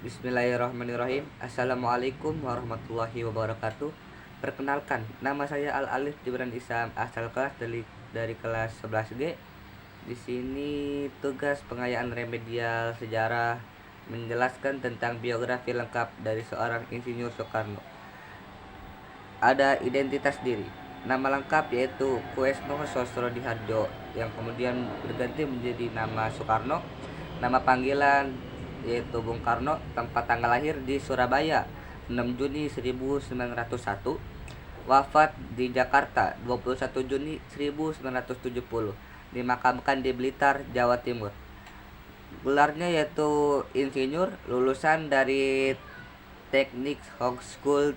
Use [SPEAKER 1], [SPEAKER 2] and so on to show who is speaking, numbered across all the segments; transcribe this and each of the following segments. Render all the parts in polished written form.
[SPEAKER 1] Bismillahirrahmanirrahim. Assalamualaikum warahmatullahi wabarakatuh. Perkenalkan, nama saya Al Alif Jibran Isam, asal kelas dari kelas 11G. Di sini tugas pengayaan remedial sejarah menjelaskan tentang biografi lengkap dari seorang Insinyur Soekarno. Ada identitas diri. Nama lengkap yaitu Koesno Sosrodihardjo yang kemudian berganti menjadi nama Soekarno. Nama panggilan yaitu Bung Karno. Tempat tanggal lahir di Surabaya 6 Juni 1901. Wafat di Jakarta 21 Juni 1970. Dimakamkan di Blitar, Jawa Timur. Gelarnya yaitu insinyur, lulusan dari Teknik Hogeschool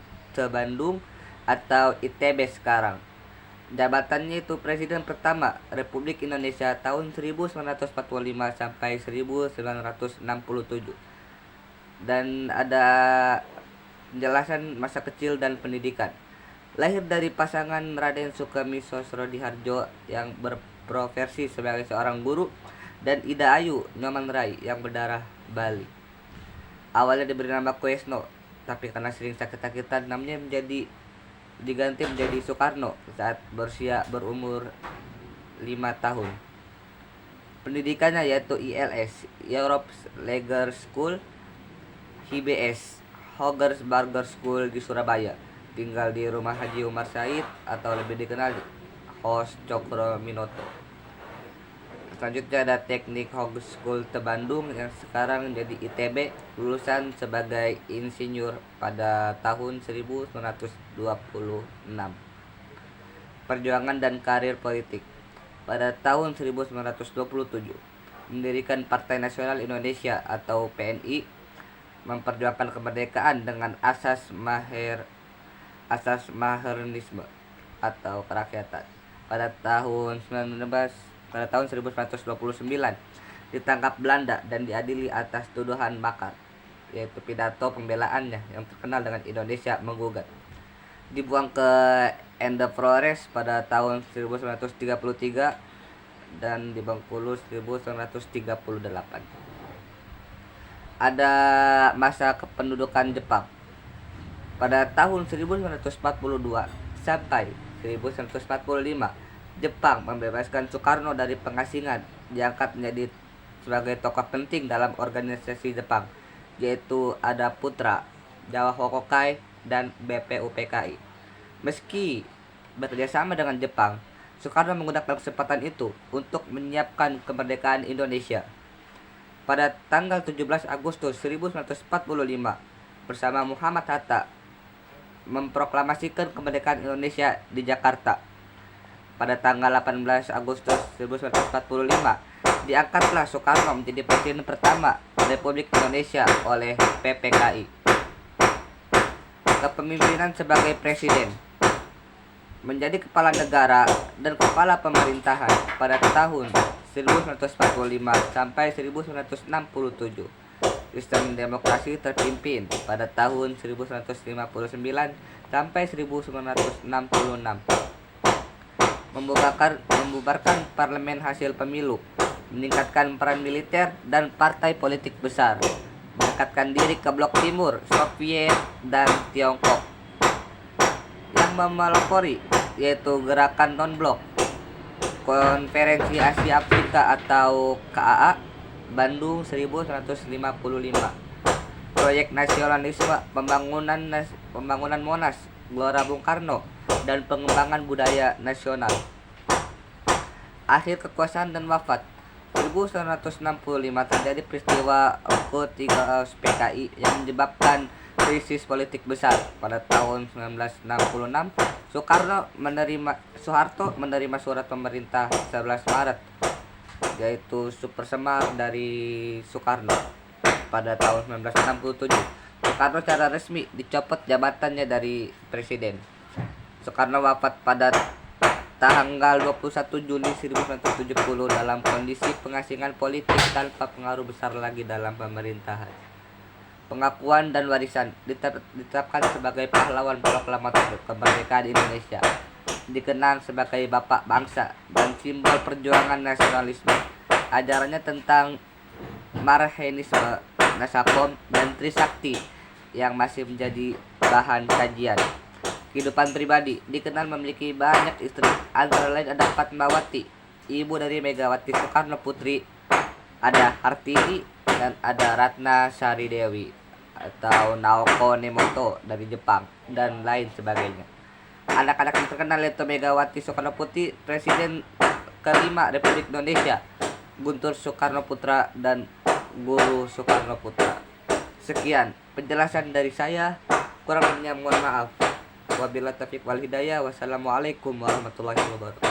[SPEAKER 1] Bandung atau ITB sekarang. Jabatannya itu Presiden pertama Republik Indonesia tahun 1945 sampai 1967. Dan ada penjelasan masa kecil dan pendidikan. Lahir dari pasangan Raden Sukemi Sosrodihardjo yang berprofesi sebagai seorang guru dan Ida Ayu Nyoman Rai yang berdarah Bali. Awalnya diberi nama Koesno, tapi karena sering sakit-sakitan namanya diganti menjadi Soekarno saat berumur 5 tahun. Pendidikannya yaitu ILS, Europe Leger School, HBS, Hogersburger School di Surabaya. Tinggal di rumah Haji Umar Said atau lebih dikenal Hos Cokro-Minoto. Selanjutnya ada Teknik Hogeschool Bandung yang sekarang jadi ITB, lulusan sebagai insinyur pada tahun 1926. Perjuangan dan karir politik. Pada tahun 1927 mendirikan Partai Nasional Indonesia atau PNI, memperjuangkan kemerdekaan dengan asas Mahernisme atau kerakyatan. Pada tahun 1929 ditangkap Belanda dan diadili atas tuduhan makar, yaitu pidato pembelaannya yang terkenal dengan Indonesia menggugat. Dibuang ke Ende Flores pada tahun 1933 dan di Bengkulu 1938. Ada masa kependudukan Jepang. Pada tahun 1942 sampai 1945, Jepang membebaskan Soekarno dari pengasingan, diangkat menjadi sebagai tokoh penting dalam organisasi Jepang, yaitu ada Putra, Jawa Hokokai, dan BPUPKI. Meski bekerjasama dengan Jepang, Soekarno menggunakan kesempatan itu untuk menyiapkan kemerdekaan Indonesia. Pada tanggal 17 Agustus 1945, bersama Muhammad Hatta, memproklamasikan kemerdekaan Indonesia di Jakarta. Pada tanggal 18 Agustus 1945, diangkatlah Soekarno menjadi Presiden pertama Republik Indonesia oleh PPKI. Kepemimpinan sebagai Presiden. Menjadi kepala negara dan kepala pemerintahan pada tahun 1945 sampai 1967. Sistem demokrasi terpimpin pada tahun 1959 sampai 1966. Membubarkan parlemen hasil pemilu, meningkatkan peran militer dan partai politik besar, mendekatkan diri ke blok timur, Soviet dan Tiongkok. Yang memelopori yaitu gerakan non-blok, Konferensi Asia Afrika atau KAA, Bandung 1955. Proyek nasionalisme, pembangunan Monas, Gelora Bung Karno, dan pengembangan budaya nasional. Akhir kekuasaan dan wafat. 1965 terjadi peristiwa ke-3 PKI yang menyebabkan krisis politik besar. Pada tahun 1966, Soeharto menerima surat pemerintah 11 Maret yaitu Super Semar dari Soekarno. Pada tahun 1967, Soekarno secara resmi dicopot jabatannya dari presiden. Soekarno wafat pada tanggal 21 Juni 1970 dalam kondisi pengasingan politik tanpa pengaruh besar lagi dalam pemerintahan. Pengakuan dan warisan. Ditetapkan sebagai pahlawan proklamator kemerdekaan Indonesia, dikenal sebagai Bapak Bangsa dan simbol perjuangan nasionalisme. Ajarannya tentang Marxisme Ratna Sakom, dan Trisakti yang masih menjadi bahan kajian. Kehidupan pribadi, dikenal memiliki banyak istri, antara lain ada Fatmawati, ibu dari Megawati Soekarno Putri, ada Hartini, dan ada Ratna Sari Dewi atau Naoko Nemoto dari Jepang, dan lain sebagainya. Anak-anak yang terkenal yaitu Megawati Soekarno Putri, Presiden kelima Republik Indonesia, Guntur Soekarno Putra, dan Guru Soekarno Putra. Sekian penjelasan dari saya, kurang lebihnya mohon maaf. Wabillahi taufiq wal hidayah. Wassalamualaikum warahmatullahi wabarakatuh.